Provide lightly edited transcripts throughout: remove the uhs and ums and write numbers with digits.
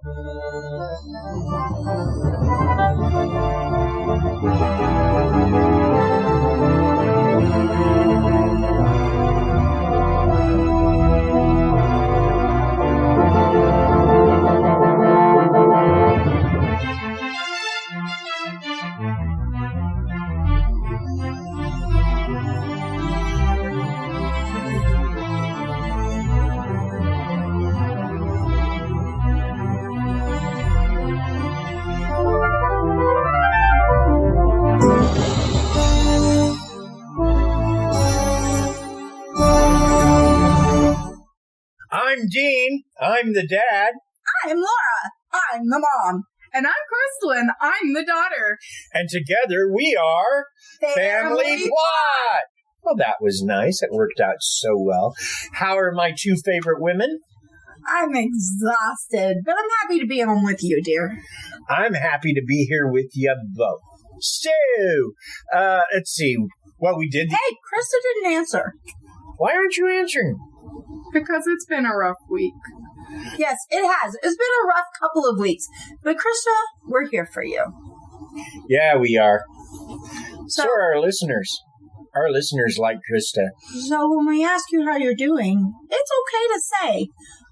I'm Dean. I'm the dad. I'm Laura. I'm the mom. And I'm Krysta. I'm the daughter. And together we are Family Plot. Well, that was nice. It worked out so well. How are my two favorite women? I'm exhausted, but I'm happy to be on with you, dear. I'm happy to be here with you both. So, let's see. Well, we did... Hey, Krysta didn't answer. Why aren't you answering? Because it's been a rough week. Yes, it has. It's been a rough couple of weeks. But Krysta, we're here for you. Yeah, we are. So are our listeners. Our listeners like Krysta. So when we ask you how you're doing, it's okay to say,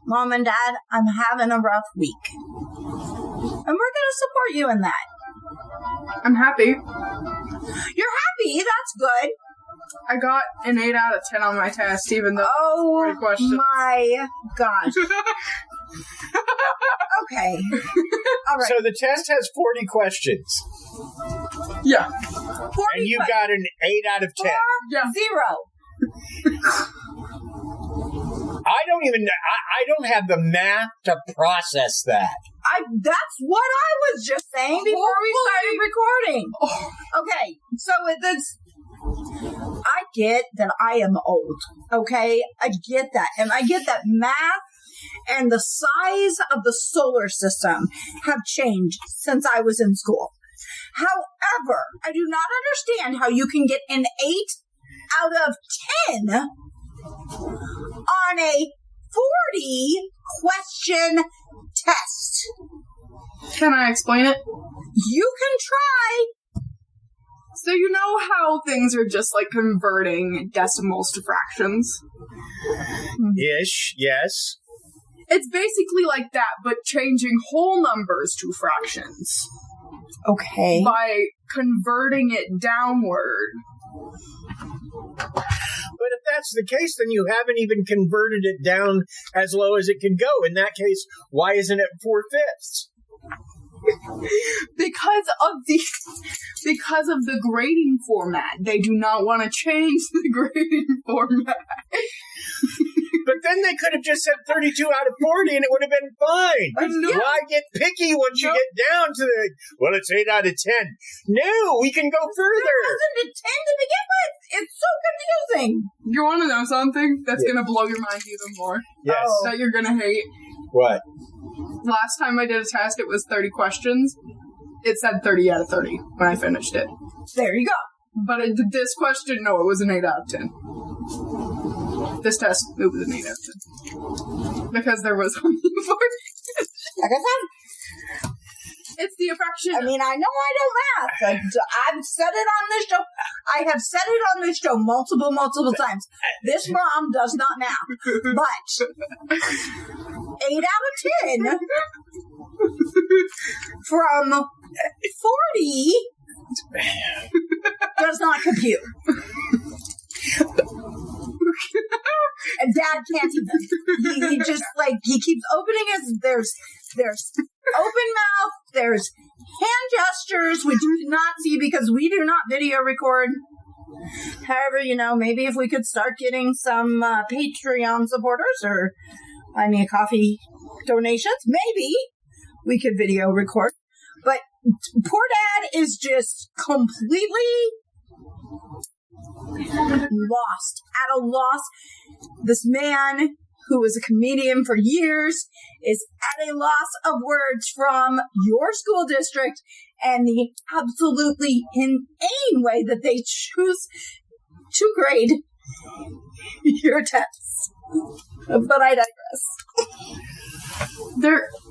Mom and Dad, I'm having a rough week. And we're going to support you in that. I'm happy. You're happy? That's good. I got an 8 out of 10 on my test, even though oh 40 questions. My gosh. Okay. All right. So the test has 40 questions. Yeah. 40 and you got an 8 out of 10. Yeah. 0. I don't have the math to process that. That's what I was just saying before we started recording. Oh. Okay. So I get that I am old, okay? I get that. And I get that math and the size of the solar system have changed since I was in school. However, I do not understand how you can get an 8 out of 10 on a 40-question test. Can I explain it? You can try. So you know how things are just like converting decimals to fractions? Ish, yes. It's basically like that, but changing whole numbers to fractions. Okay. By converting it downward. But if that's the case, then you haven't even converted it down as low as it can go. In that case, why isn't it 4/5? Because of the grading format. They do not want to change the grading format. But then they could have just said 32 out of 40 and it would have been fine. Why get picky once you get down to the, well, it's 8 out of 10. No, we can go further. It wasn't a 10 to begin with. It's so confusing. You want to know something that's going to blow your mind even more? Yes. That you're going to hate? What? Last time I did a test, it was 30 questions. It said 30 out of 30 when I finished it. There you go. But this question, no, it was an 8 out of 10. This test, it was an 8 out of 10. Because there was only 4. Like I said, it's the fraction. I mean, I know I don't math. I've said it on this show. I have said it on this show multiple times. This mom does not math. But 8 out of 10 from 40 does not compute. And Dad can't even. He just he keeps opening his. There's open mouth. There's hand gestures, which you cannot see because we do not video record. However, maybe if we could start getting some Patreon supporters or buy me a coffee donations, maybe we could video record. But poor Dad is just completely lost, at a loss. This man, who was a comedian for years, is at a loss of words from your school district and the absolutely inane way that they choose to grade your tests. But I digress.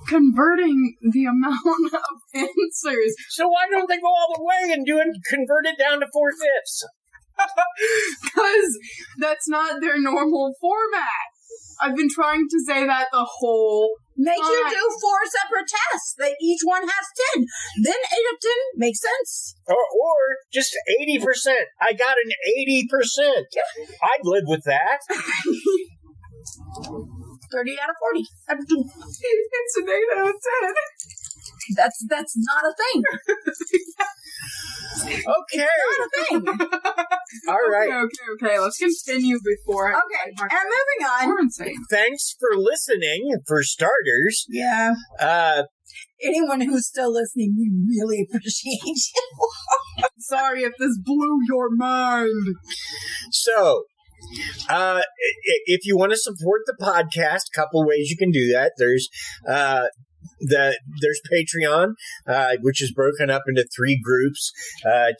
converting the amount of answers. So why don't they go all the way and convert it down to 4/5? Because that's not their normal format. I've been trying to say that the whole Make time. you do 4 separate tests. That each one has 10. Then 8 of 10 makes sense. Or just 80%. I got an 80%. I'd live with that. 30 out of 40. It's an 8 out of 10. That's not a thing. Okay. Not a thing. All right. Okay. Let's continue before. Okay, and moving on. We're insane. Thanks for listening, for starters. Yeah. Anyone who's still listening, we really appreciate you. Sorry if this blew your mind. So, if you want to support the podcast, a couple ways you can do that. There's Patreon, which is broken up into 3 groups: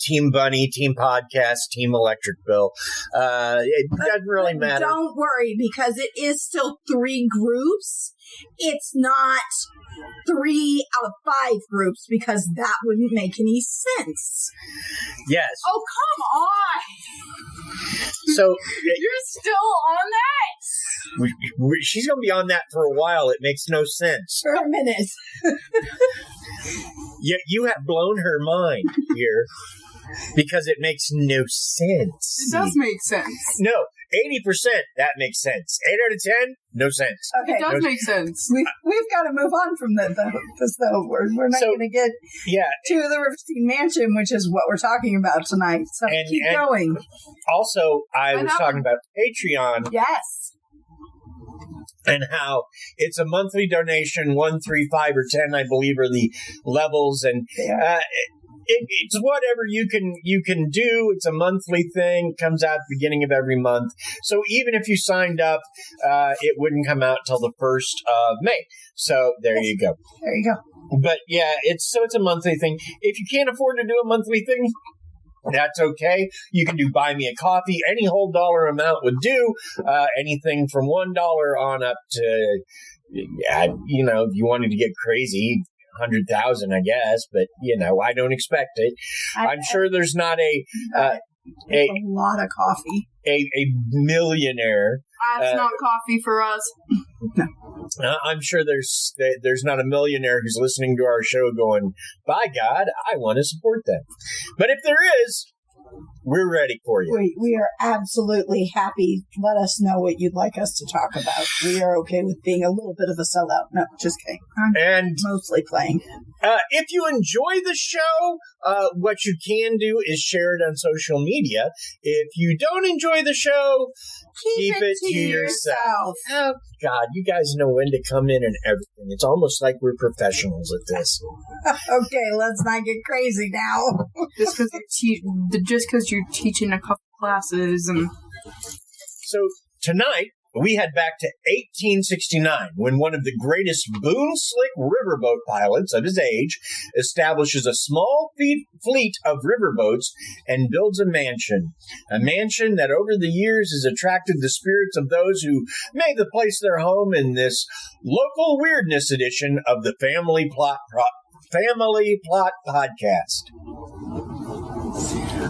Team Bunny, Team Podcast, Team Electric Bill. It doesn't really matter. Don't worry, because it is still 3 groups. It's not 3 out of 5 groups, because that wouldn't make any sense. Yes. Oh, come on! So You're still on that? she's going to be on that for a while. It makes no sense. For a minute. You have blown her mind here because it makes no sense. It does make sense. No, 80%, that makes sense. 8 out of 10, no sense. Okay. It does make sense. We've got to move on from this, though. We're not going to get to the Rivercene Mansion, which is what we're talking about tonight. So keep going. Also, I was talking about Patreon. Yes. And how it's a monthly donation, 1, 3, 5, or 10, I believe, are the levels. And it's whatever you can do. It's a monthly thing. Comes out at the beginning of every month. So even if you signed up, it wouldn't come out till the 1st of May. So there you go. There you go. But yeah, it's a monthly thing. If you can't afford to do a monthly thing, that's okay. You can do buy me a coffee. Any whole dollar amount would do. Anything from $1 on up to, if you wanted to get crazy, 100,000, I guess. But I don't expect it. I'm sure there's not a lot of coffee. A millionaire. That's not coffee for us. No. I'm sure there's not a millionaire who's listening to our show going, by God, I want to support them. But if there is, we're ready for you. We are absolutely happy. Let us know what you'd like us to talk about. We are okay with being a little bit of a sellout. No, just kidding. I'm mostly playing. If you enjoy the show, what you can do is share it on social media. If you don't enjoy the show, keep it to yourself. Oh, God, you guys know when to come in and everything. It's almost like we're professionals at this. Okay, let's not get crazy now. Just because you're teaching a couple classes. And so tonight, we head back to 1869 when one of the greatest Boonslick riverboat pilots of his age establishes a small fleet of riverboats and builds a mansion. A mansion that over the years has attracted the spirits of those who made the place their home in this local weirdness edition of the Family Plot Podcast.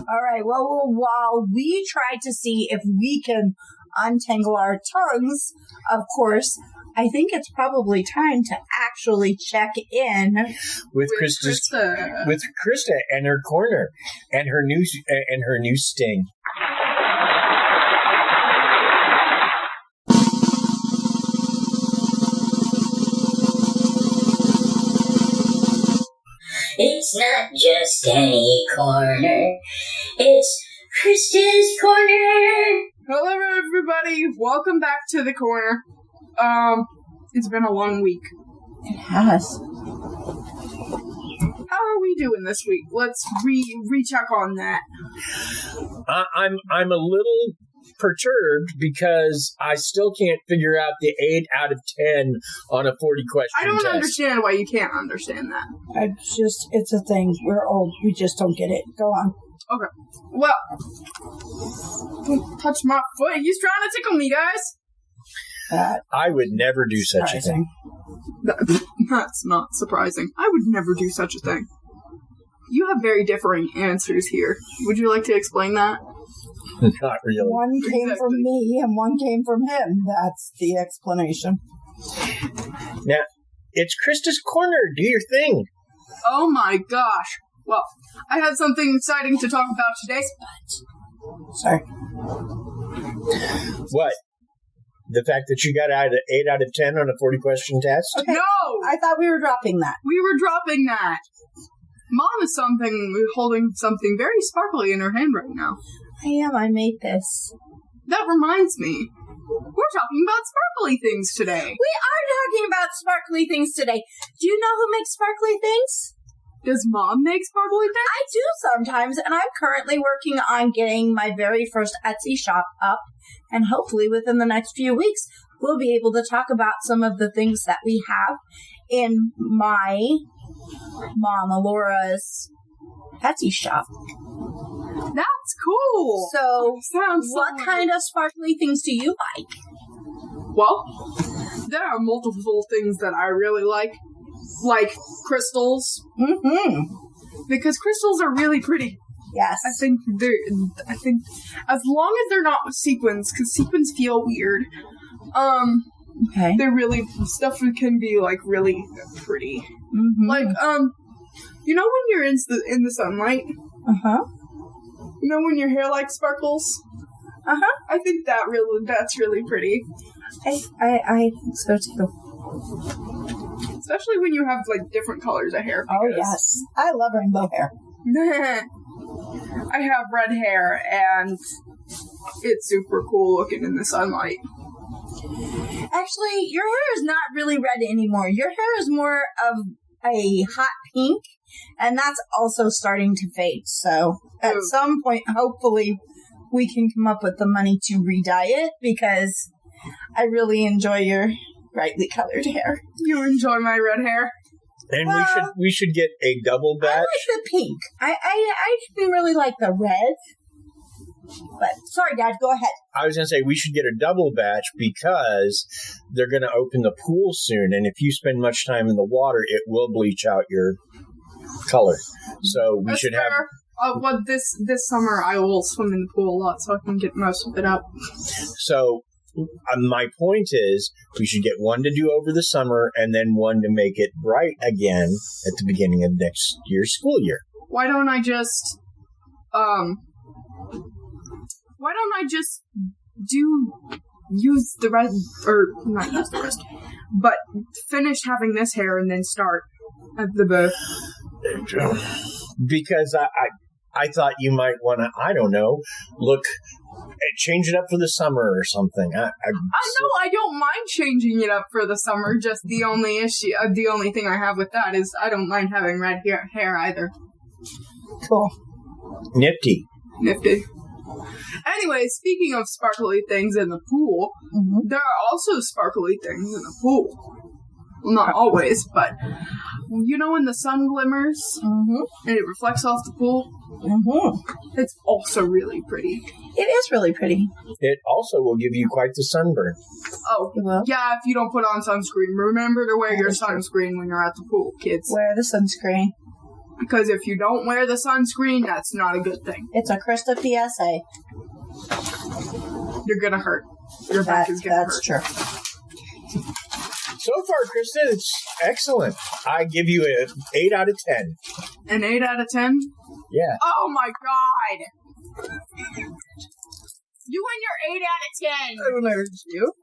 All right, well, while we try to see if we can untangle our tongues, of course, I think it's probably time to actually check in with Krysta and her corner and her new sting. It's not just any corner, it's Krysta's corner. Hello, everybody. Welcome back to the corner. It's been a long week. It has. How are we doing this week? Let's recheck on that. I'm a little perturbed because I still can't figure out the 8 out of 10 on a 40-question I don't test. understand why you can't understand that. It's a thing. We're old. We just don't get it. Go on. Okay. Well, don't touch my foot. He's trying to tickle me, guys. I would never do such a thing. That's not surprising. I would never do such a thing. You have very differing answers here. Would you like to explain that? Not really. One came from me and one came from him. That's the explanation. Now, it's Krysta's Corner. Do your thing. Oh my gosh. Well, I have something exciting to talk about today. Sorry. What? The fact that you got 8 out of 10 on a 40-question test? Okay. No! I thought we were dropping that. We were dropping that. Mom is holding something very sparkly in her hand right now. I am. I made this. That reminds me. We're talking about sparkly things today. We are talking about sparkly things today. Do you know who makes sparkly things? Does Mom make sparkly things? I do sometimes, and I'm currently working on getting my very first Etsy shop up, and hopefully within the next few weeks, we'll be able to talk about some of the things that we have in my Mama Laura's Etsy shop. That's cool. So, Sounds what kind of sparkly things do you like? Well, there are multiple things that I really like crystals. Mm-hmm. Because crystals are really pretty. Yes. I think as long as they're not sequins, because sequins feel weird. Okay. They're really, stuff can be like really pretty. Mm-hmm. Like, you know when you're in the sunlight? Uh-huh. You know when your hair like sparkles? Uh-huh. I think that's really pretty. I think so too. Especially when you have like different colors of hair. Oh yes. I love rainbow hair. I have red hair and it's super cool looking in the sunlight. Actually, your hair is not really red anymore. Your hair is more of a hot pink, and that's also starting to fade. So at some point, hopefully, we can come up with the money to re-dye it, because I really enjoy your brightly colored hair. You enjoy my red hair? And we should get a double batch. I like the pink. I didn't really like the red. But sorry, Dad, go ahead. I was going to say we should get a double batch because they're going to open the pool soon. And if you spend much time in the water, it will bleach out your color. So we should have... Well, this summer I will swim in the pool a lot so I can get most of it out. So my point is we should get one to do over the summer and then one to make it bright again at the beginning of next year's school year. Why don't I just use the rest, or not use the rest, but finish having this hair and then start at the bow? Because I thought you might want to, I don't know, change it up for the summer or something. I know, I don't mind changing it up for the summer, just the only thing I have with that is I don't mind having red hair either. Cool. Nifty. Anyway, speaking of sparkly things in the pool, there are also sparkly things in the pool. Well, not always, but you know when the sun glimmers and it reflects off the pool? It's also really pretty. It is really pretty. It also will give you quite the sunburn. Oh, yeah, if you don't put on sunscreen. Remember to wear your sunscreen when you're at the pool, kids. Wear the sunscreen. Because if you don't wear the sunscreen, that's not a good thing. It's a Krysta PSA. You're gonna hurt. Your back is gonna hurt. That's true. So far, Krysta, it's excellent. I give you an 8 out of 10. An 8 out of 10? Yeah. Oh my god! You and your 8 out of 10! I don't hurt you.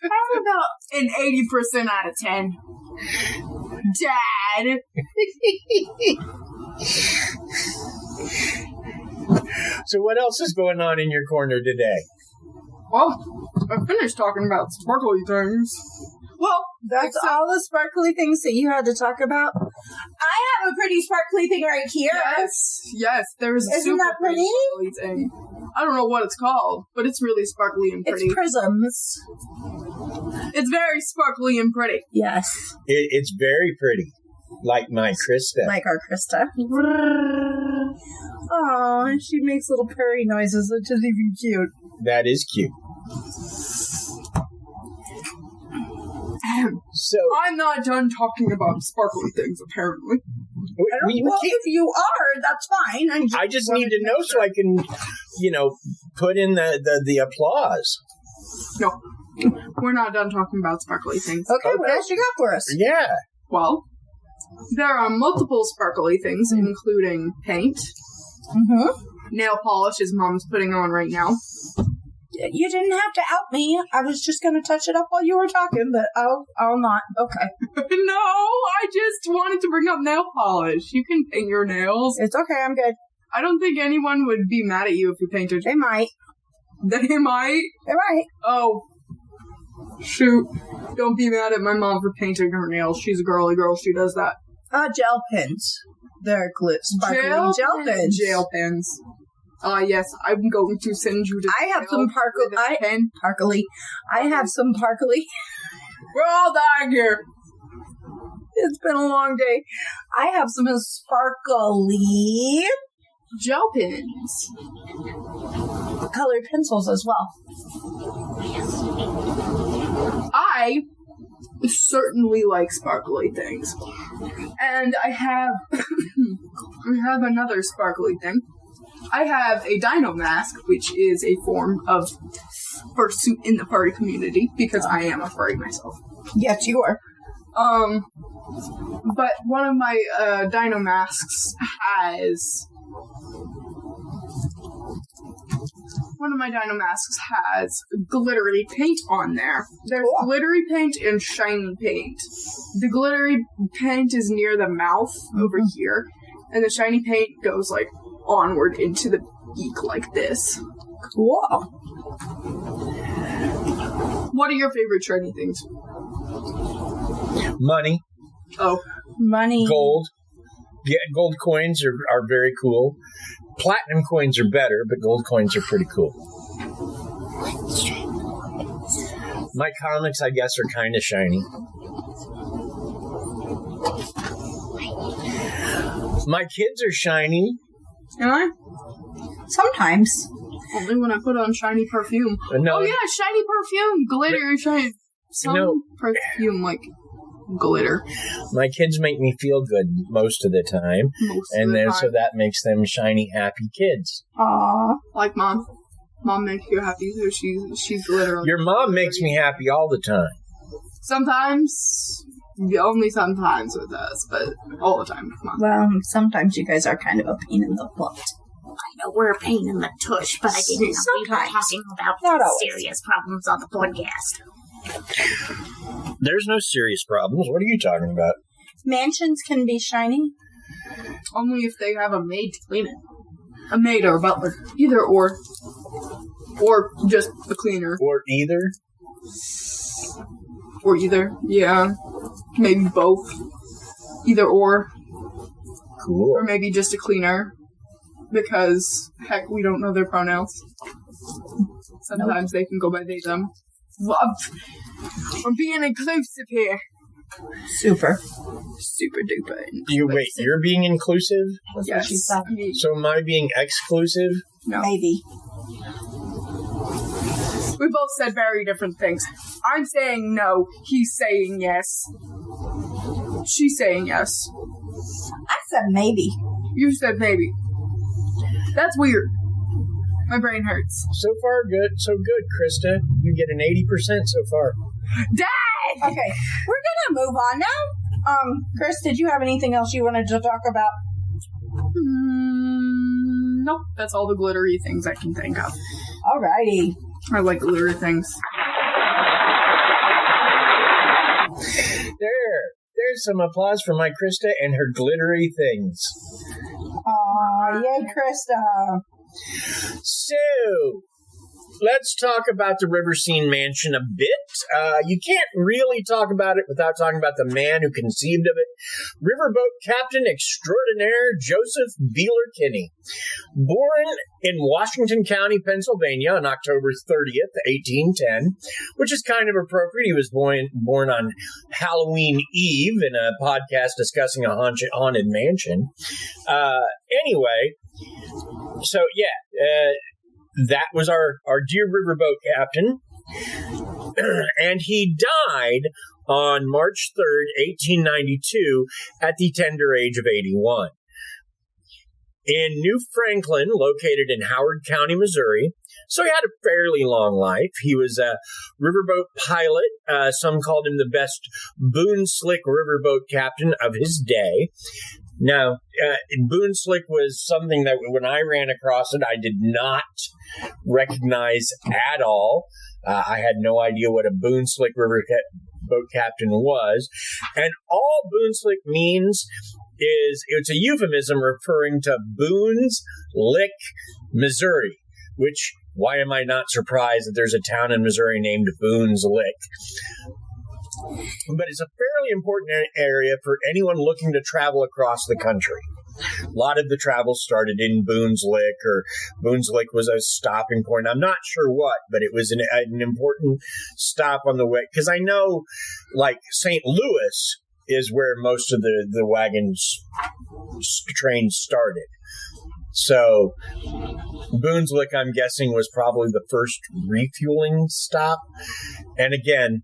How about an 80% out of 10? Dad! So what else is going on in your corner today? Well, I finished talking about sparkly things. Well, that's all the sparkly things that you had to talk about. I have a pretty sparkly thing right here. Yes, there's a super pretty sparkly thing. I don't know what it's called, but it's really sparkly and pretty. It's prisms. It's very sparkly and pretty. Yes. It's very pretty. Like my Krysta. Like our Krysta. Oh, and she makes little purry noises, which is even cute. That is cute. So I'm not done talking about sparkly things, apparently. If you are, that's fine. I just need to know so I can, put in the applause. No, we're not done talking about sparkly things. Okay, what else you got for us? Yeah. Well, there are multiple sparkly things, including paint, nail polish, as Mom's putting on right now. You didn't have to out me. I was just going to touch it up while you were talking, but I'll not. Okay. No, I just wanted to bring up nail polish. You can paint your nails. It's okay. I'm good. I don't think anyone would be mad at you if you painted. They might. They might? They might. Oh. Shoot. Don't be mad at my mom for painting her nails. She's a girly girl. She does that. Gel pens. They're sparkly gel pens. Gel pens. Yes, I'm going to send you to. I have some sparkly. I have some sparkly. We're all dying here. It's been a long day. I have some sparkly gel pens. Colored pencils as well. I certainly like sparkly things. And I have another sparkly thing. I have a dino mask, which is a form of fursuit in the furry community, because I am a furry myself. Yes, you are. But one of my dino masks has glittery paint on there. There's glittery paint and shiny paint. The glittery paint is near the mouth over here, and the shiny paint goes like onward into the beak like this. Cool. What are your favorite shiny things? Money. Oh. Money. Gold. Yeah, gold coins are very cool. Platinum coins are better, but gold coins are pretty cool. My comics, I guess, are kind of shiny. My kids are shiny. Am I? Sometimes. Only when I put on shiny perfume. No. Oh yeah, shiny perfume. Glitter, shiny. Some perfume like glitter. My kids make me feel good most of the time. So that makes them shiny, happy kids. Aww. Like Mom. Mom makes you happy, so she's glitter. Your mom makes me happy all the time. Sometimes. Only sometimes with us, but all the time with Mom. Well, sometimes you guys are kind of a pain in the butt. I know we're a pain in the tush, but I didn't know we were talking about serious problems on the podcast. There's no serious problems. What are you talking about? Mansions can be shiny. Only if they have a maid to clean it. A maid or a butler. Either or. Or just a cleaner. Or either? Or either, yeah. Maybe both. Either or. Cool. Or maybe just a cleaner. Because, heck, we don't know their pronouns. Sometimes they can go by they, them. I'm being inclusive here. Super. Super duper. Wait, you're being inclusive? That's yes. what she said. So am I being exclusive? No. Maybe. We both said very different things. I'm saying no. He's saying yes. She's saying yes. I said maybe. You said maybe. That's weird. My brain hurts. So far, so good, Krysta. You get an 80% so far. Dang! Okay, we're gonna move on now. Chris, did you have anything else you wanted to talk about? Nope. That's all the glittery things I can think of. Alrighty. I like glittery things. There's some applause for my Krysta and her glittery things. Aw, yay, Krysta. So, let's talk about the Rivercene Mansion a bit. You can't really talk about it without talking about the man who conceived of it. Riverboat Captain Extraordinaire Joseph Kinney. Born in Washington County, Pennsylvania on October 30th, 1810, which is kind of appropriate. He was born on Halloween Eve in a podcast discussing a haunted mansion. Anyway, so yeah, that was our dear riverboat captain. And he died on March 3rd, 1892, at the tender age of 81. In New Franklin, located in Howard County, Missouri, so he had a fairly long life. He was a riverboat pilot. Some called him the best Boonslick riverboat captain of his day. Now, Boonslick was something that when I ran across it, I did not recognize at all. I had no idea what a Boonslick riverboat captain was. And all Boonslick means is it's a euphemism referring to Boone's Lick, Missouri, which, why am I not surprised that there's a town in Missouri named Boone's Lick? But it's a fairly important area for anyone looking to travel across the country. A lot of the travel started in Boone's Lick, or Boone's Lick was a stopping point. I'm not sure what, but it was an important stop on the way. Because I know, like, St. Louis is where most of the wagons trains started. So Boonslick, I'm guessing, was probably the first refueling stop. And again,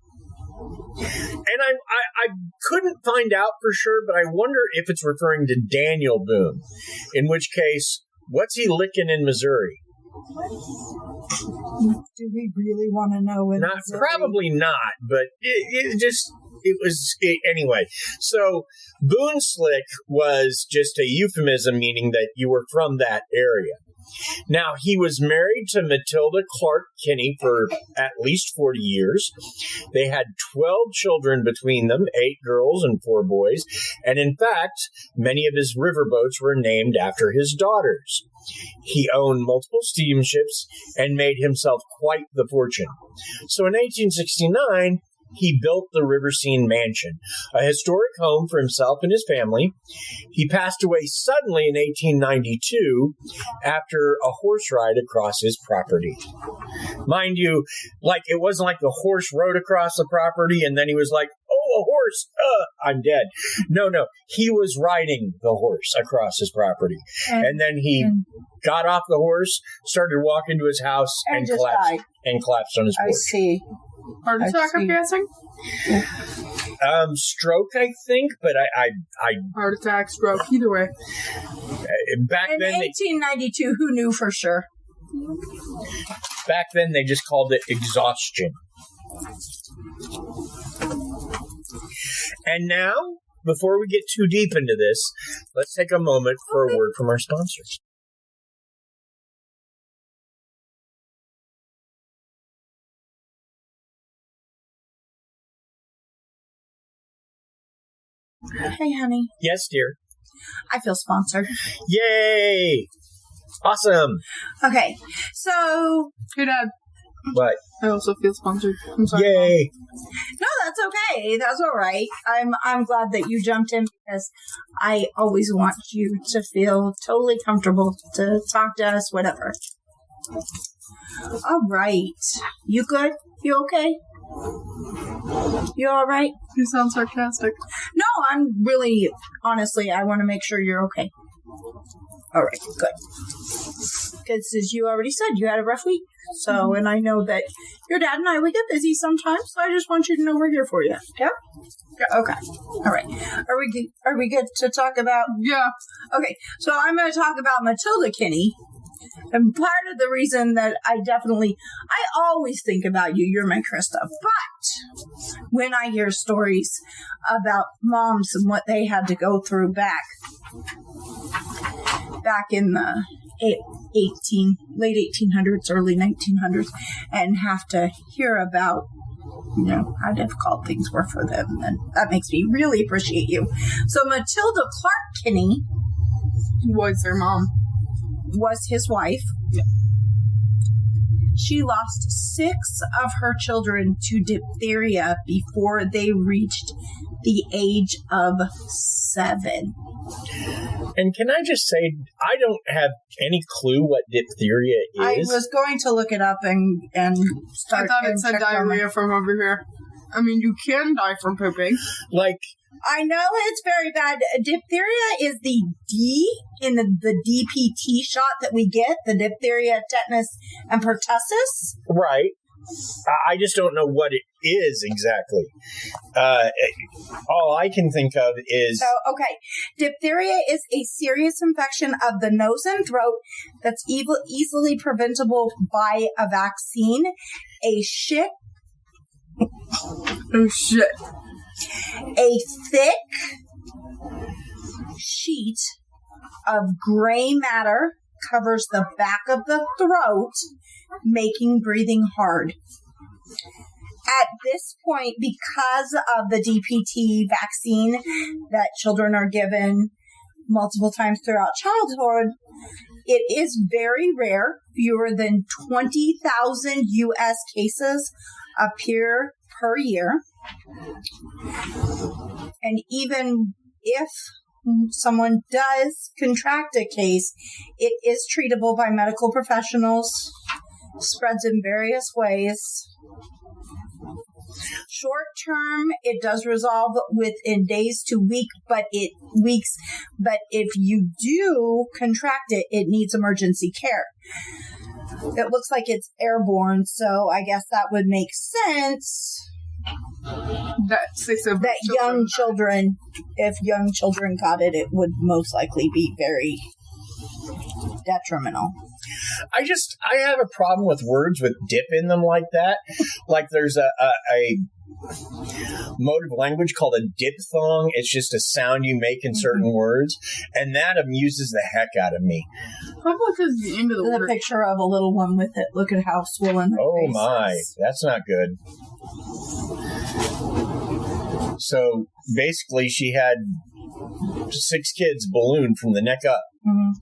and I couldn't find out for sure, but I wonder if it's referring to Daniel Boone, in which case, what's he licking in Missouri? Do we really want to know? Probably not, but anyway. So Boonslick was just a euphemism, meaning that you were from that area. Now, he was married to Matilda Clark Kinney for at least 40 years. They had 12 children between them, 8 girls and 4 boys. And in fact, many of his riverboats were named after his daughters. He owned multiple steamships and made himself quite the fortune. So in 1869, he built the Rivercene Mansion, a historic home for himself and his family. He passed away suddenly in 1892 after a horse ride across his property. Mind you, like, it wasn't like the horse rode across the property and then he was like, oh, a horse, I'm dead. No, he was riding the horse across his property. And then he got off the horse, started walking to his house, and collapsed on his porch. I see. Heart attack, I'm guessing? Stroke, I think, but I Heart attack, stroke, either way. Back in then, 1892, who knew for sure? Back then, they just called it exhaustion. And now, before we get too deep into this, let's take a moment for a word from our sponsors. Hey, honey. Yes, dear. I feel sponsored. Yay! Awesome. Okay, so... Hey, Dad. What? I also feel sponsored. I'm sorry. Yay! No, that's okay. That's all right. I'm glad that you jumped in because I always want you to feel totally comfortable to talk to us, whatever. All right. You good? You okay? You all right? You sound sarcastic. No, I'm really, honestly, I want to make sure you're okay. All right, good. Because as you already said, you had a rough week. So, and I know that your dad and we get busy sometimes. So I just want you to know we're here for you. Yeah? Okay. All right. Are we good to talk about? Yeah. Okay. So I'm going to talk about Matilda Kinney. And part of the reason that I always think about you, you're my Krysta. But when I hear stories about moms and what they had to go through back in the late 1800s, early 1900s, and have to hear about, how difficult things were for them, and that makes me really appreciate you. So Matilda Clark Kinney was their mom. Was his wife. Yeah. She lost 6 of her children to diphtheria before they reached the age of 7. And can I just say, I don't have any clue what diphtheria is. I was going to look it up and start. I thought it said diarrhea from over here. I mean, you can die from pooping. Like, I know it's very bad. Diphtheria is the D in the DPT shot that we get, the diphtheria, tetanus, and pertussis. Right. I just don't know what it is exactly. All I can think of is... So, okay. Diphtheria is a serious infection of the nose and throat that's easily preventable by a vaccine. A shit. Oh, shit. A thick sheet of gray matter covers the back of the throat, making breathing hard. At this point, because of the DPT vaccine that children are given multiple times throughout childhood, it is very rare. Fewer than 20,000 U.S. cases appear per year. And even if someone does contract a case, it is treatable by medical professionals, spreads in various ways. Short term, it does resolve within days to weeks, but if you do contract it, it needs emergency care. It looks like it's airborne, so I guess that would make sense. That young children, if young children got it, it would most likely be very detrimental. I have a problem with words with dip in them like that. Like there's a mode of language called a diphthong. It's just a sound you make in certain words, and that amuses the heck out of me. How about the end of the word? Picture of a little one with it. Look at how swollen her face my, is. That's not good. So basically, she had 6 kids ballooned from the neck up.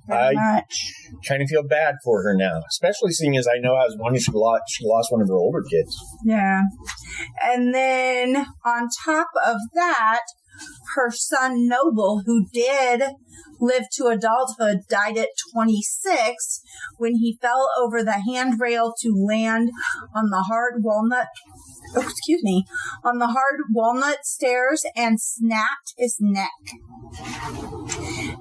Pretty much. Kind of feel bad for her now, especially seeing as I know how she lost one of her older kids. Yeah. And then on top of that, her son Noble, who did live to adulthood, died at 26 when he fell over the handrail to land on the hard walnut stairs and snapped his neck.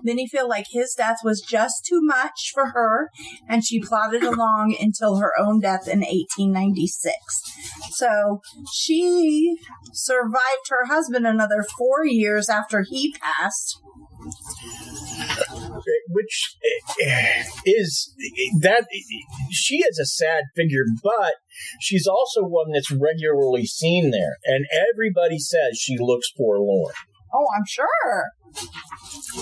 Many feel like his death was just too much for her, and she plodded along until her own death in 1896. So she survived her husband another 4 years after he passed. Which is that she is a sad figure, but she's also one that's regularly seen there, and everybody says she looks forlorn. Oh, I'm sure.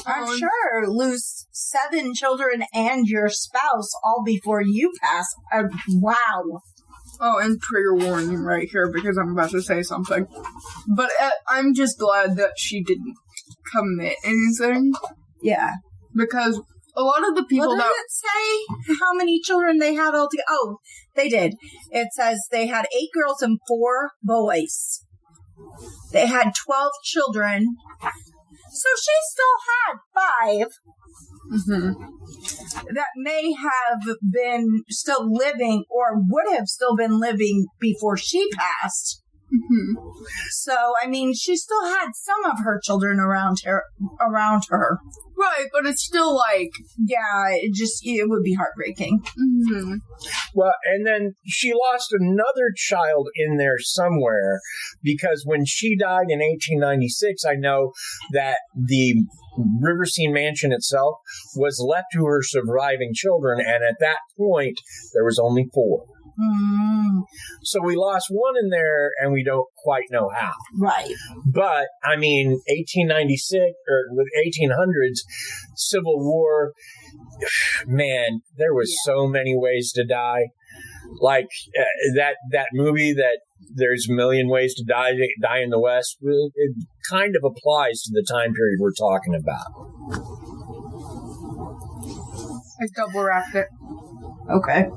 I'm sure. Lose 7 children and your spouse all before you pass. Wow. Oh, and trigger warning right here because I'm about to say something. But I'm just glad that she didn't commit anything. Yeah. Because a lot of the people does it say how many children they had altogether? Oh, they did. It says they had 8 girls and 4 boys. They had 12 children. So she still had 5 that may have been still living or would have still been living before she passed. So, I mean, she still had some of her children around her. Right, but it's still like... Yeah, it would be heartbreaking. Well, and then she lost another child in there somewhere, because when she died in 1896, I know that the Rivercene Mansion itself was left to her surviving children, and at that point, there was only 4. So we lost one in there, and we don't quite know how. Right. But, I mean, 1896, or with 1800s, Civil War, man, there was so many ways to die. Like, that movie that there's a million ways to die in the West, it kind of applies to the time period we're talking about. I double wrapped it. Okay.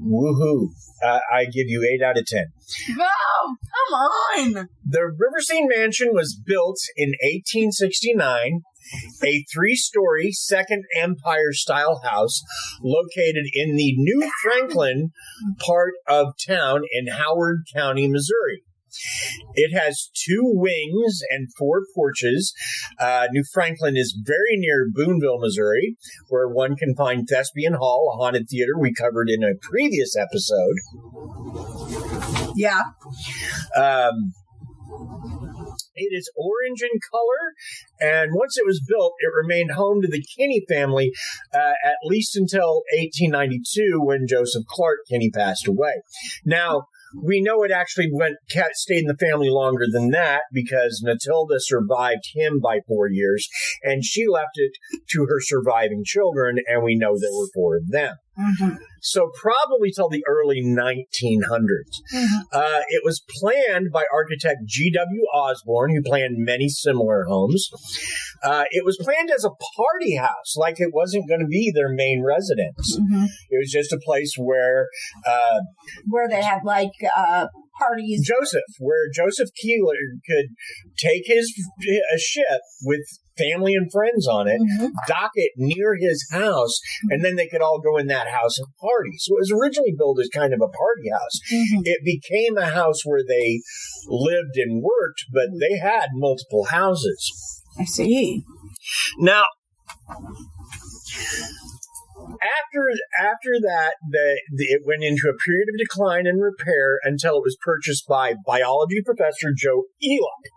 Woohoo. I give you 8 out of 10. No! Come on! The Rivercene Mansion was built in 1869, a 3-story Second Empire-style house located in the New Franklin part of town in Howard County, Missouri. It has 2 wings and 4 porches. New Franklin is very near Booneville, Missouri, where one can find Thespian Hall, a haunted theater we covered in a previous episode. Yeah. It is orange in color, and once it was built, it remained home to the Kinney family at least until 1892 when Joseph Clark Kinney passed away. Now, we know it actually stayed in the family longer than that because Matilda survived him by 4 years, and she left it to her surviving children, and we know there were 4 of them. Mm-hmm. So probably till the early 1900s. Mm-hmm. It was planned by architect G.W. Osborne, who planned many similar homes. It was planned as a party house, like it wasn't going to be their main residence. Mm-hmm. It was just a place where they had parties. Where Joseph Keeler could take a ship with family and friends on it, mm-hmm. dock it near his house, and then they could all go in that house and party. So it was originally built as kind of a party house. Mm-hmm. It became a house where they lived and worked, but they had multiple houses. I see. Now, after that, it went into a period of decline and repair until it was purchased by biology professor Joe Eli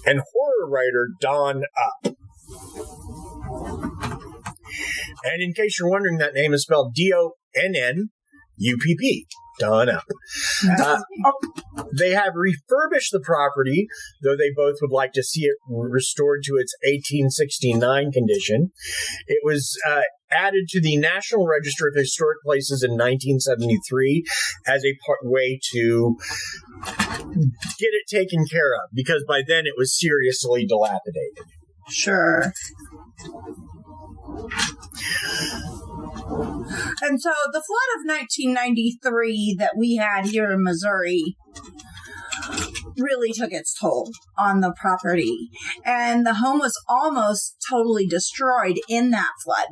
and horror writer Don Upp. And in case you're wondering, that name is spelled D-O-N-N-U-P-P. Don Upp. They have refurbished the property, though they both would like to see it restored to its 1869 condition. It was added to the National Register of Historic Places in 1973 as a way to get it taken care of, because by then it was seriously dilapidated. Sure. And so the flood of 1993 that we had here in Missouri really took its toll on the property, and the home was almost totally destroyed in that flood.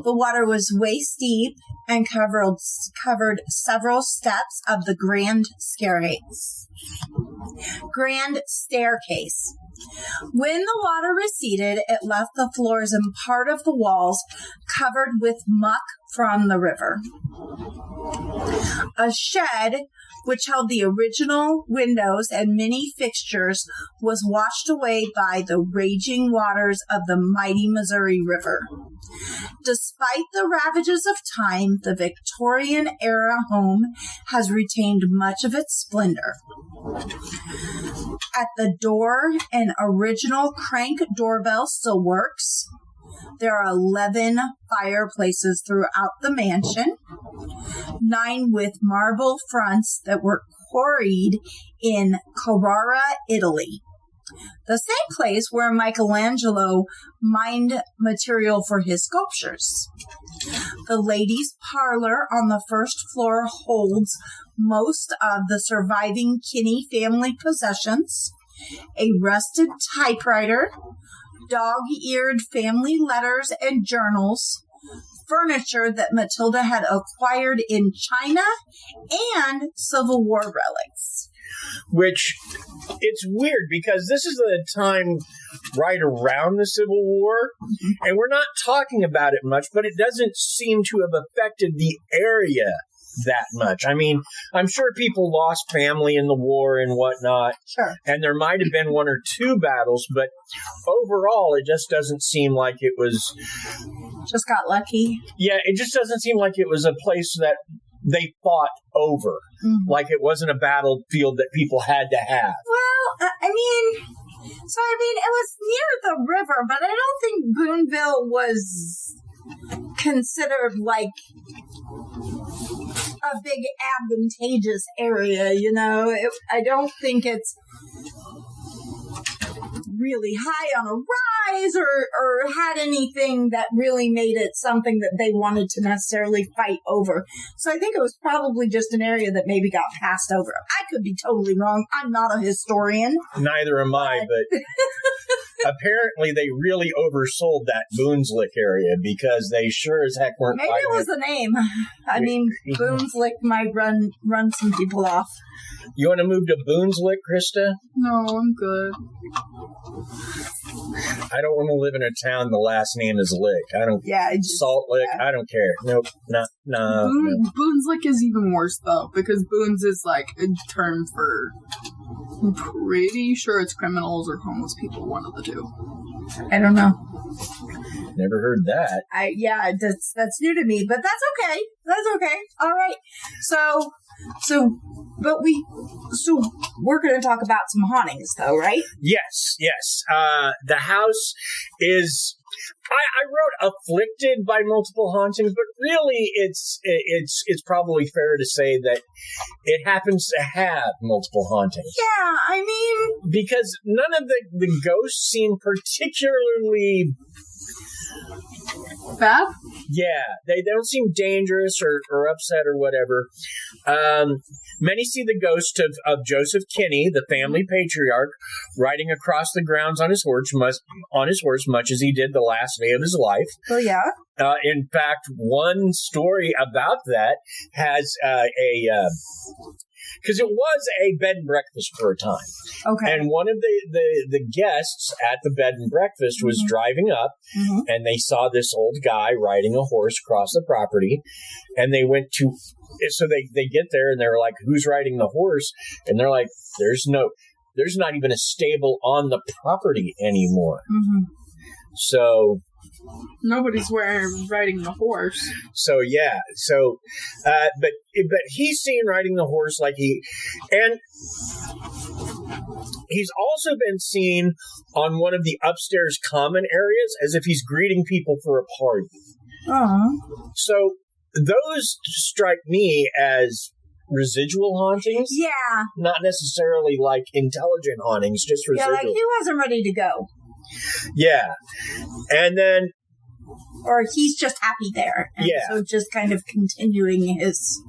The water was waist deep and covered several steps of the grand staircase. When the water receded, it left the floors and part of the walls covered with muck from the river. A shed, which held the original windows and many fixtures, was washed away by the raging waters of the mighty Missouri River. Despite the ravages of time, the Victorian-era home has retained much of its splendor. At the door, an original crank doorbell still works. There are 11 fireplaces throughout the mansion, 9 with marble fronts that were quarried in Carrara, Italy, the same place where Michelangelo mined material for his sculptures. The ladies' parlor on the first floor holds most of the surviving Kinney family possessions, a rusted typewriter, dog-eared family letters and journals, furniture that Matilda had acquired in China, and Civil War relics. Which, it's weird because this is a time right around the Civil War, and we're not talking about it much, but it doesn't seem to have affected the area that much. I mean, I'm sure people lost family in the war and whatnot. Sure. And there might have been 1 or 2 battles, but overall, it just doesn't seem like it was... Just got lucky. Yeah, it just doesn't seem like it was a place that they fought over. Mm-hmm. Like it wasn't a battlefield that people had to have. Well, it was near the river, but I don't think Booneville was considered like a big advantageous area, you know. I don't think it's really high on a rise or had anything that really made it something that they wanted to necessarily fight over. So I think it was probably just an area that maybe got passed over. I could be totally wrong. I'm not a historian. Neither am I, but... Apparently, they really oversold that Boonslick area because they sure as heck weren't. Maybe it was the name. I mean, Boonslick might run some people off. You want to move to Boonslick, Krysta? No, I'm good. I don't want to live in a town the last name is Lick. I don't. Yeah, Salt Lick. Yeah. I don't care. Nope. No. Boonslick is even worse though because Boone's is like a term for. I'm pretty sure it's criminals or homeless people. One of the two. I don't know. Never heard that. That's new to me, but that's okay. That's okay. All right. So we're going to talk about some hauntings, though, right? Yes. The house is. I wrote afflicted by multiple hauntings, but really it's probably fair to say that it happens to have multiple hauntings. Yeah, I mean, because none of the ghosts seem particularly bad? Yeah, they don't seem dangerous or upset or whatever. Many see the ghost of Joseph Kinney, the family patriarch, riding across the grounds on his horse, much as he did the last day of his life. Oh, yeah? In fact, one story about that has because it was a bed and breakfast for a time. Okay. And one of the guests at the bed and breakfast was driving up, and they saw this old guy riding a horse across the property, and they went to... So they get there, and they're like, who's riding the horse? And they're like, there's not even a stable on the property anymore. So... Nobody's riding the horse. So yeah, but he's seen riding the horse and he's also been seen on one of the upstairs common areas as if he's greeting people for a party. So those strike me as residual hauntings. Yeah, not necessarily like intelligent hauntings, just residual. Yeah, like he wasn't ready to go. Yeah, and then. Or he's just happy there. And so just kind of continuing his...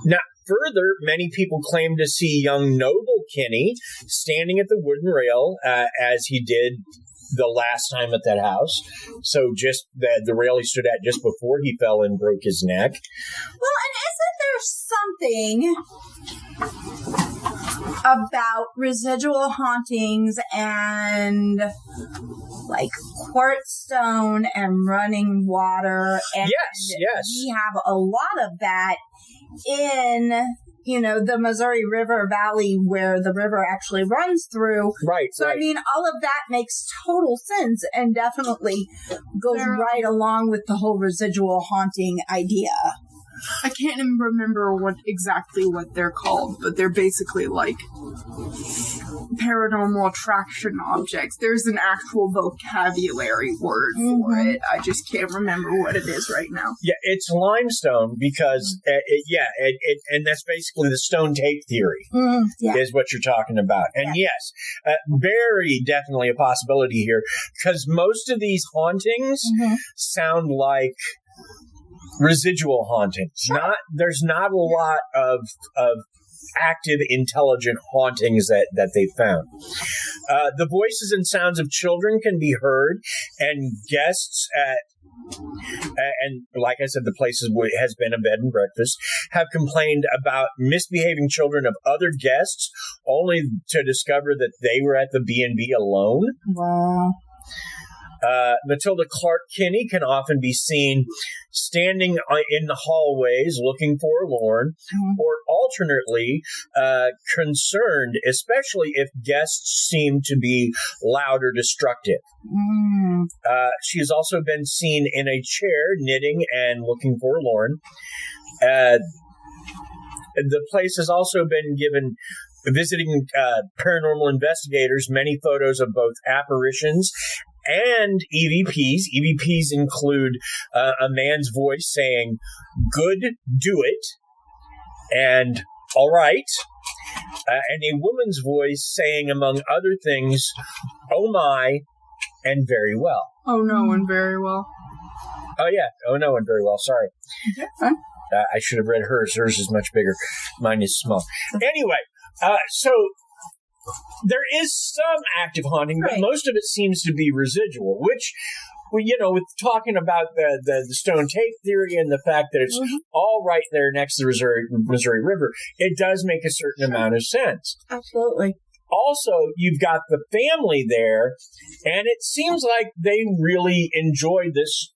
Now, further, many people claim to see young Noble Kinney standing at the wooden rail as he did the last time at that house. So just the rail he stood at just before he fell and broke his neck. Well, and isn't there something about residual hauntings and... like quartz stone and running water. And yes. We have a lot of that in, the Missouri River Valley where the river actually runs through. Right. So, right. I mean, all of that makes total sense and definitely goes right along with the whole residual haunting idea. I can't even remember what they're called, but they're basically like paranormal attraction objects. There's an actual vocabulary word for it. I just can't remember what it is right now. Yeah, it's limestone because, and that's basically the stone tape theory is what you're talking about. And yes, very definitely a possibility here because most of these hauntings sound like residual hauntings. There's not a lot of active, intelligent hauntings that they found. The voices and sounds of children can be heard, and guests and like I said, the place has been a bed and breakfast, have complained about misbehaving children of other guests, only to discover that they were at the B&B alone. Wow. Matilda Clark Kinney can often be seen standing in the hallways looking forlorn, or alternately concerned, especially if guests seem to be loud or destructive. She has also been seen in a chair knitting and looking forlorn. The place has also been given visiting paranormal investigators many photos of both apparitions and EVPs. EVPs include a man's voice saying, "Good, do it," and "All right," and a woman's voice saying, among other things, "Oh my," and "Very well." Oh no, and very well. Oh yeah, oh no, and very well. Sorry. Okay, fine. I should have read hers. Hers is much bigger. Mine is small. Anyway, so there is some active haunting, but most of it seems to be residual, which, with talking about the stone tape theory and the fact that it's all right there next to the Missouri River, it does make a certain amount of sense. Absolutely. Also, you've got the family there, and it seems like they really enjoy this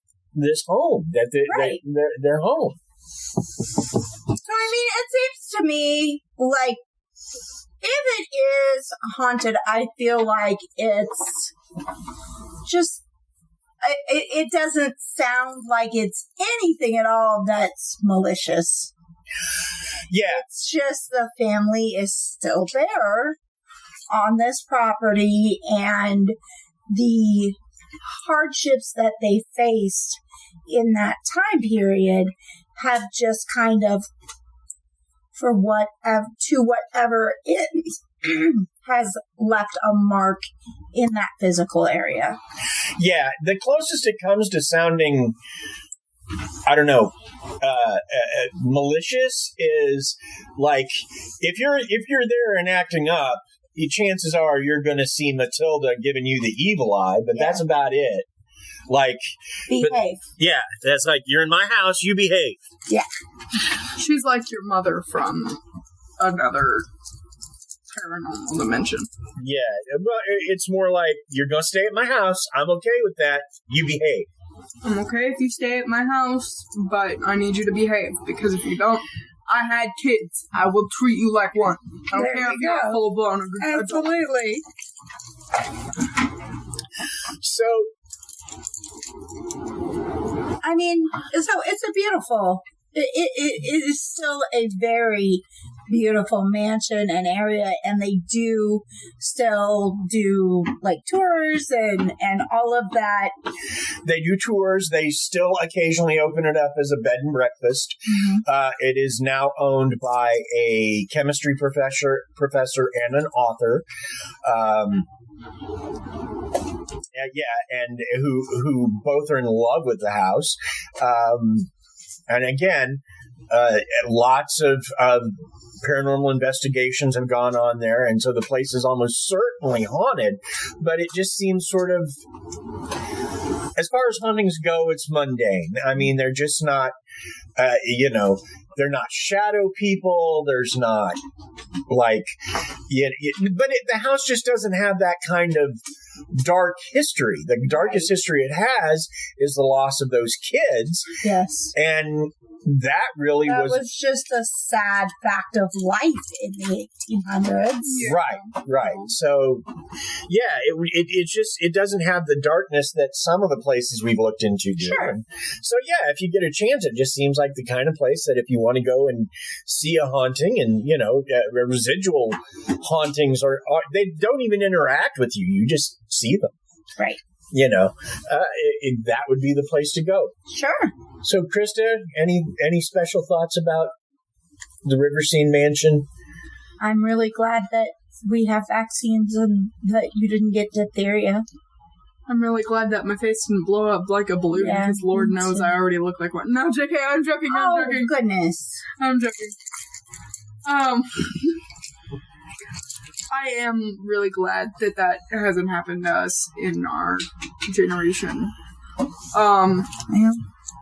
home, that their home. So, I mean, it seems to me like if it is haunted, I feel like it's just, it doesn't sound like it's anything at all that's malicious. Yeah. It's just the family is still there on this property, and the hardships that they faced in that time period have just kind of, for whatever it has left a mark in that physical area. Yeah, the closest it comes to sounding, I don't know, malicious is like if you're there and acting up, chances are you're going to see Matilda giving you the evil eye, but that's about it. Like, behave. Yeah, that's like, you're in my house, you behave. Yeah. She's like your mother from another paranormal dimension. Yeah, well, it's more like, you're going to stay at my house, I'm okay with that, you behave. I'm okay if you stay at my house, but I need you to behave, because if you don't, I had kids. I will treat you like one. I don't care if you're full blown. Absolutely. So, I mean, so it's a beautiful. It is still a very beautiful mansion and area, and they do still do like tours and all of that. They do tours. They still occasionally open it up as a bed and breakfast. Mm-hmm. It is now owned by a chemistry professor and an author. And who both are in love with the house. And again, lots of paranormal investigations have gone on there, and so the place is almost certainly haunted, but it just seems sort of, as far as hauntings go, it's mundane. I mean, they're just not, they're not shadow people. There's not like, but the house just doesn't have that kind of dark history. The darkest history it has is the loss of those kids. Yes. And that really was just a sad fact of life in the 1800s. Right. So, yeah, it doesn't have the darkness that some of the places we've looked into do. Sure. And so, yeah, if you get a chance, it just seems like the kind of place that if you want to go and see a haunting, and, residual hauntings are they don't even interact with you. You just see them. Right. That would be the place to go. Sure. So, Krysta, any special thoughts about the Rivercene Mansion? I'm really glad that we have vaccines and that you didn't get diphtheria. I'm really glad that my face didn't blow up like a balloon, because Lord knows I already look like one. No, JK, I'm joking. Oh, goodness. I'm joking. I am really glad that hasn't happened to us in our generation.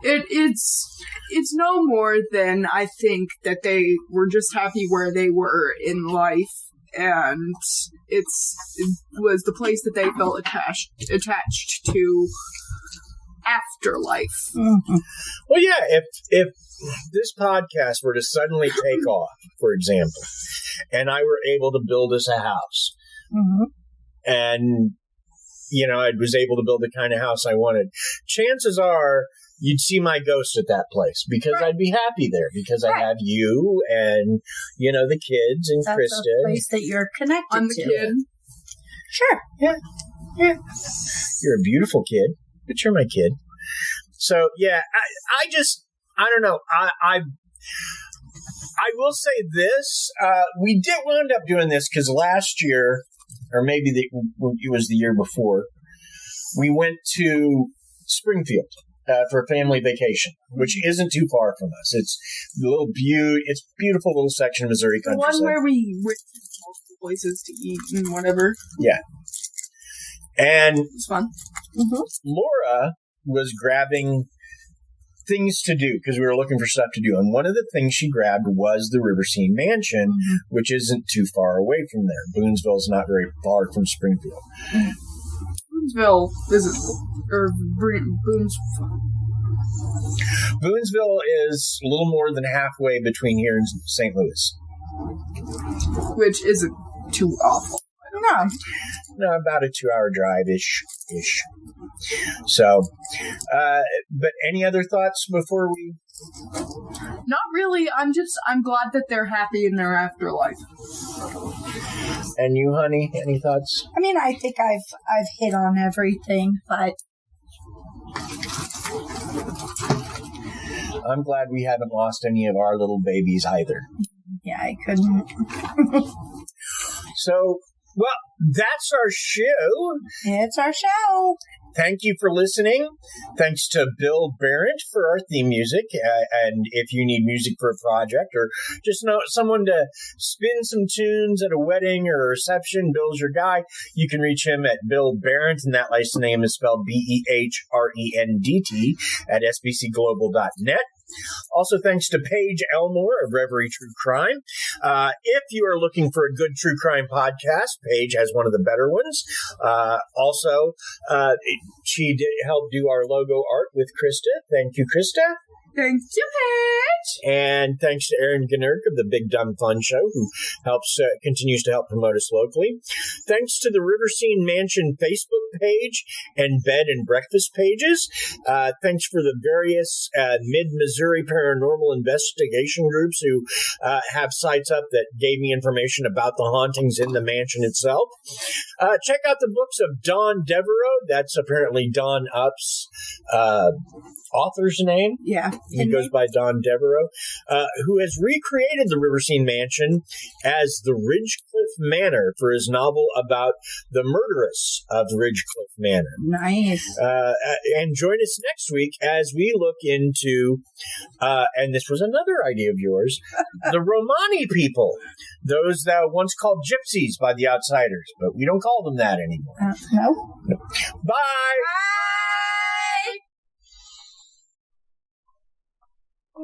It's no more than, I think, that they were just happy where they were in life, and it was the place that they felt attached to afterlife. Mm-hmm. Well, yeah, if this podcast were to suddenly take off, for example, and I were able to build us a house, mm-hmm. and, I was able to build the kind of house I wanted, chances are you'd see my ghost at that place, because I'd be happy there, because I have you and, the kids and That's Krysta. A place that you're connected I'm the to. kid. Sure. Yeah. You're a beautiful kid, but you're my kid. So, yeah, I don't know. I will say this. We did wind up doing this because last year, or maybe it was the year before, we went to Springfield for a family vacation, which isn't too far from us. It's a beautiful little section of Missouri countryside. The one where we places to eat and whatever. Yeah. And It's fun. Laura was grabbing things to do because we were looking for stuff to do. And one of the things she grabbed was the Rivercene Mansion, which isn't too far away from there. Boonsville's not very far from Springfield. Boonsville isn't, or Boonsville is a little more than halfway between here and St. Louis. Which isn't too awful. No, about a 2-hour drive-ish. So, but any other thoughts before we... Not really. I'm glad that they're happy in their afterlife. And you, honey, any thoughts? I mean, I think I've hit on everything, but I'm glad we haven't lost any of our little babies either. yeah, I couldn't. So, well, that's our show. It's our show. Thank you for listening. Thanks to Bill Barrett for our theme music. And if you need music for a project or just know someone to spin some tunes at a wedding or a reception, Bill's your guy. You can reach him at Bill Barrett, and that license name is spelled BEHRENDT at sbcglobal.net. Also, thanks to Paige Elmore of Reverie True Crime. If you are looking for a good true crime podcast, Paige has one of the better ones. Also, she did help do our logo art with Krysta. Thank you, Krysta. Thanks to Paige. And thanks to Aaron Gnurk of the Big Dumb Fun Show, who continues to help promote us locally. Thanks to the Rivercene Mansion Facebook page and bed and breakfast pages. Thanks for the various mid-Missouri paranormal investigation groups who have sites up that gave me information about the hauntings in the mansion itself. Check out the books of Don Devereaux. That's apparently Don Upp's author's name. Yeah. He goes by Don Devereaux, who has recreated the Rivercene Mansion as the Ridgecliff Manor for his novel about the murderess of Ridgecliff Manor. Nice. And join us next week as we look into, and this was another idea of yours, the Romani people, those that were once called gypsies by the outsiders, but we don't call them that anymore. No. Bye!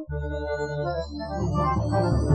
Bye!